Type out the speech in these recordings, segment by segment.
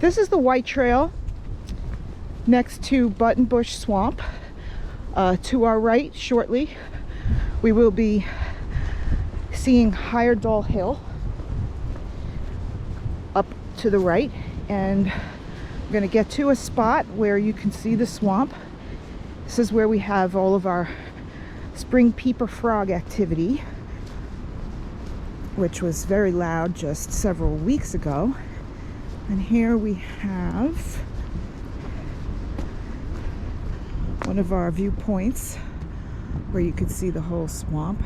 This is the White Trail next to Buttonbush Swamp. To our right shortly, we will be seeing Higher Doll Hill up to the right, and we're going to get to a spot where you can see the swamp. This is where we have all of our spring peeper frog activity, which was very loud just several weeks ago. And here we have one of our viewpoints where you can see the whole swamp.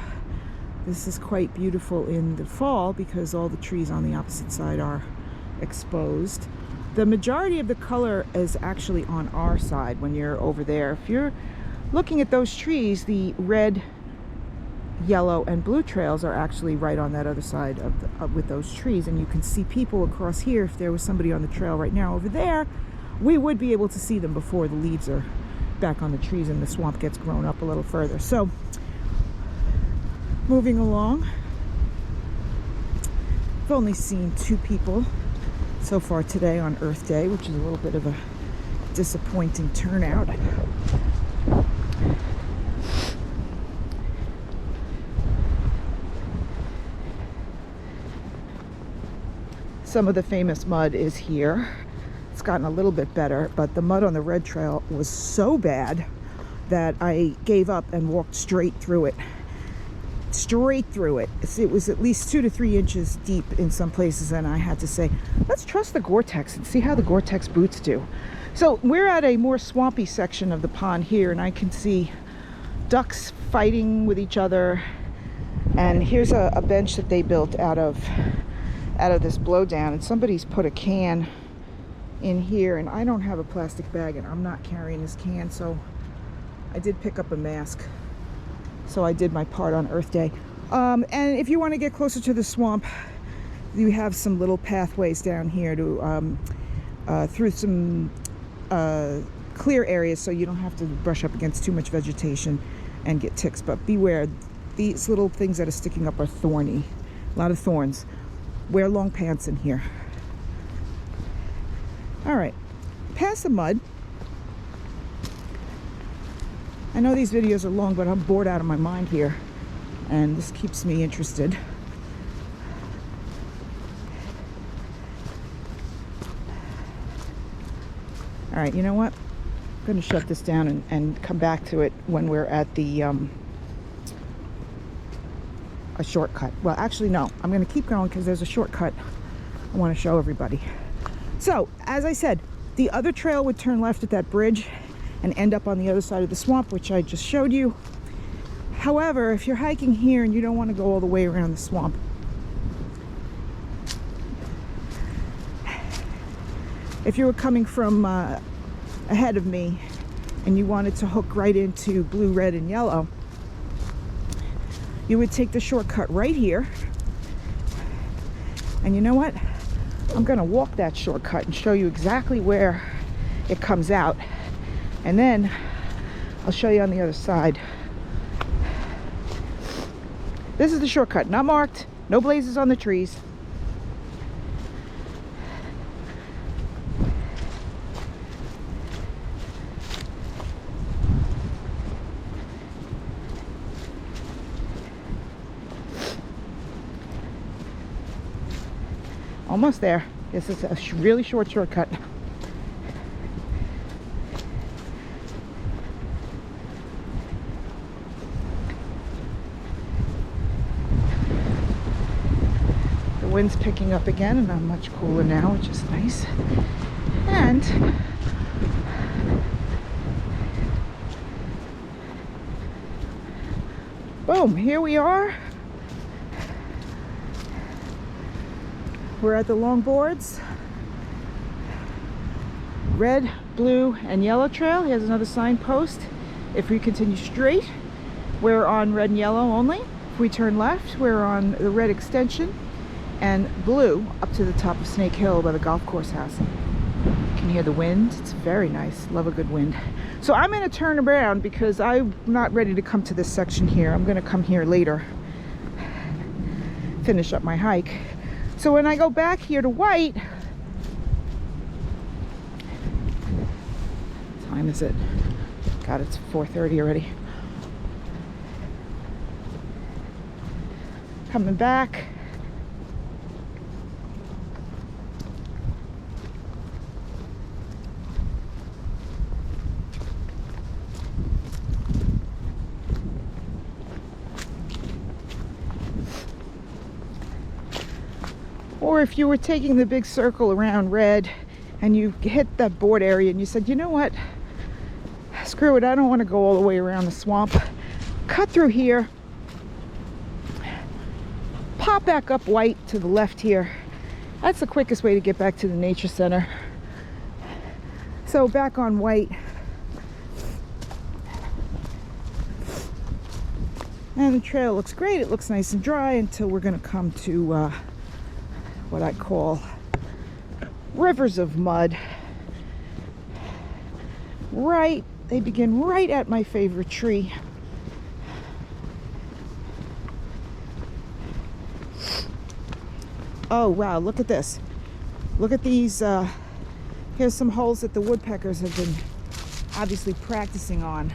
This is quite beautiful in the fall because all the trees on the opposite side are exposed. The majority of the color is actually on our side when you're over there. If you're looking at those trees, the red, yellow, and blue trails are actually right on that other side of with those trees, and you can see people across here. If there was somebody on the trail right now over there, we would be able to see them before the leaves are back on the trees and the swamp gets grown up a little further. So moving along, I've only seen 2 people so far today on Earth Day, which is a little bit of a disappointing turnout. Some of the famous mud is here. It's gotten a little bit better, but the mud on the red trail was so bad that I gave up and walked straight through it. Straight through it. It was at least 2 to 3 inches deep in some places, and I had to say, let's trust the Gore-Tex and see how the Gore-Tex boots do. So we're at a more swampy section of the pond here, and I can see ducks fighting with each other. And here's a bench that they built out of this blowdown, and somebody's put a can in here, and I don't have a plastic bag and I'm not carrying this can, so I did pick up a mask. So I did my part on Earth Day. And if you want to get closer to the swamp, you have some little pathways down here to through some clear areas, so you don't have to brush up against too much vegetation and get ticks. But beware, these little things that are sticking up are thorny, a lot of thorns. Wear long pants in here. All right, past the mud. I know these videos are long, but I'm bored out of my mind here, and this keeps me interested. All right, you know what? I'm going to shut this down and come back to it when we're at the a shortcut. Well, actually, no. I'm going to keep going because there's a shortcut I want to show everybody. So, as I said, the other trail would turn left at that bridge and end up on the other side of the swamp, which I just showed you. However, if you're hiking here and you don't want to go all the way around the swamp, if you were coming from ahead of me and you wanted to hook right into blue, red, and yellow, you would take the shortcut right here. And you know what? I'm going to walk that shortcut and show you exactly where it comes out. And then I'll show you on the other side. This is the shortcut, not marked, no blazes on the trees. Almost there. This is a really short shortcut. The wind's picking up again, and I'm much cooler now, which is nice. And boom, here we are. We're at the longboards. Red, blue, and yellow trail. Here's another signpost. If we continue straight, we're on red and yellow only. If we turn left, we're on the red extension and blue up to the top of Snake Hill by the golf course house. You can hear the wind. It's very nice. Love a good wind. So I'm going to turn around because I'm not ready to come to this section here. I'm going to come here later, finish up my hike. So when I go back here to White, time is it? God, it's 4:30 already. Coming back. Or if you were taking the big circle around Red and you hit that board area and you said, you know what, screw it, I don't want to go all the way around the swamp, cut through here, pop back up White to the left here. That's the quickest way to get back to the nature center. So back on White, and the trail looks great. It looks nice and dry until we're going to come to what I call rivers of mud. Right, they begin right at my favorite tree. Oh wow, look at this. Look at these, here's some holes that the woodpeckers have been obviously practicing on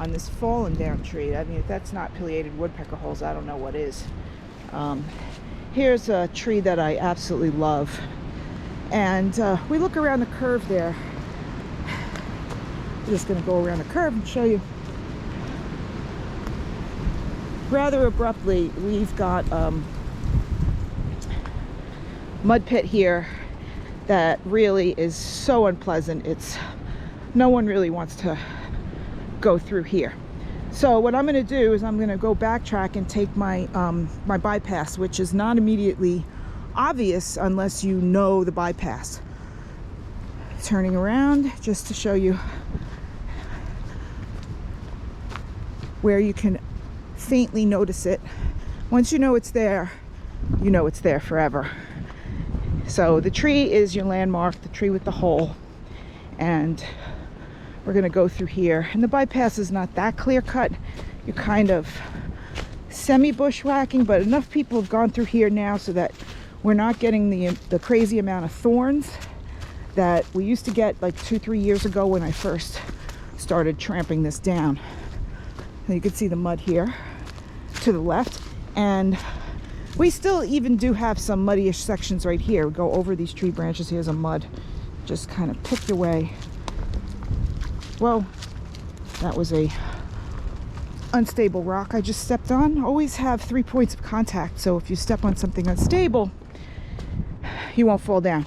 this fallen down tree. I mean, if that's not pileated woodpecker holes, I don't know what is. Here's a tree that I absolutely love. And we look around the curve there. I'm just gonna go around the curve and show you. Rather abruptly, we've got mud pit here that really is so unpleasant. No one really wants to go through here. So what I'm going to do is I'm going to go backtrack and take my my bypass, which is not immediately obvious unless you know the bypass. Turning around just to show you where you can faintly notice it. Once you know it's there, you know it's there forever. So the tree is your landmark, the tree with the hole, and we're going to go through here. And the bypass is not that clear cut. You're kind of semi bushwhacking, but enough people have gone through here now so that we're not getting the crazy amount of thorns that we used to get like 2-3 years ago when I first started tramping this down. And you can see the mud here to the left, and we still even do have some muddyish sections right here. We go over these tree branches. Here's a mud. Just kind of pick your way. Well, that was a unstable rock I just stepped on. Always have 3 points of contact, so if you step on something unstable, you won't fall down.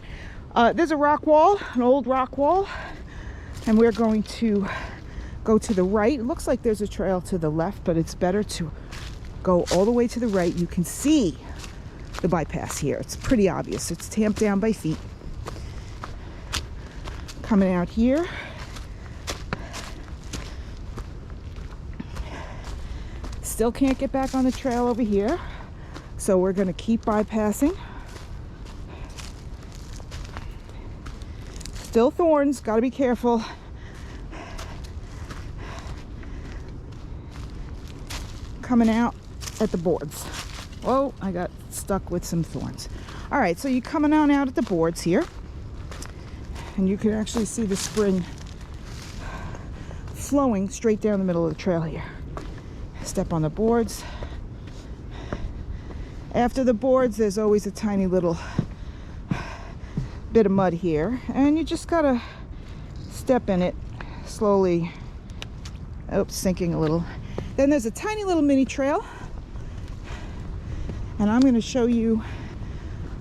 There's a rock wall, an old rock wall, and we're going to go to the right. It looks like there's a trail to the left, but it's better to go all the way to the right. You can see the bypass here. It's pretty obvious. It's tamped down by feet. Coming out here. Still can't get back on the trail over here, so we're going to keep bypassing. Still thorns, got to be careful. Coming out at the boards. Whoa, I got stuck with some thorns. All right, so you're coming on out at the boards here, and you can actually see the spring flowing straight down the middle of the trail here. Step on the boards. After the boards, there's always a tiny little bit of mud here, and you just gotta step in it slowly. Oops, sinking a little. Then there's a tiny little mini trail, and I'm going to show you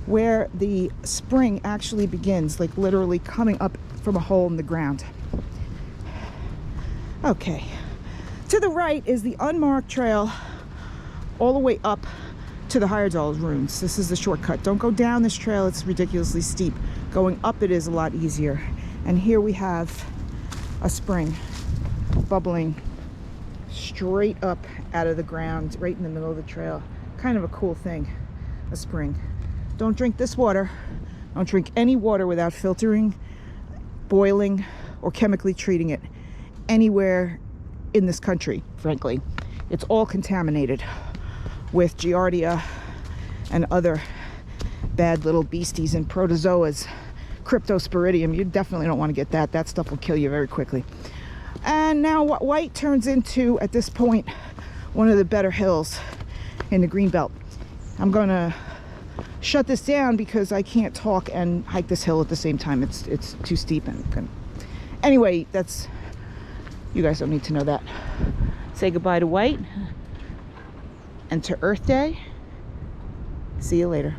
where the spring actually begins, like literally coming up from a hole in the ground. Okay. To the right is the unmarked trail all the way up to the Heyerdahl's ruins. This is the shortcut. Don't go down this trail, it's ridiculously steep. Going up it is a lot easier. And here we have a spring bubbling straight up out of the ground, right in the middle of the trail. Kind of a cool thing, a spring. Don't drink this water. Don't drink any water without filtering, boiling, or chemically treating it anywhere in this country, frankly. It's all contaminated with giardia and other bad little beasties and protozoas cryptosporidium. You definitely don't want to get that. That stuff will kill you very quickly. And now what white turns into, at this point, one of the better hills in the Greenbelt. I'm gonna shut this down because I can't talk and hike this hill at the same time. It's too steep. And anyway, that's, you guys don't need to know that. Say goodbye to white and to Earth Day. See you later.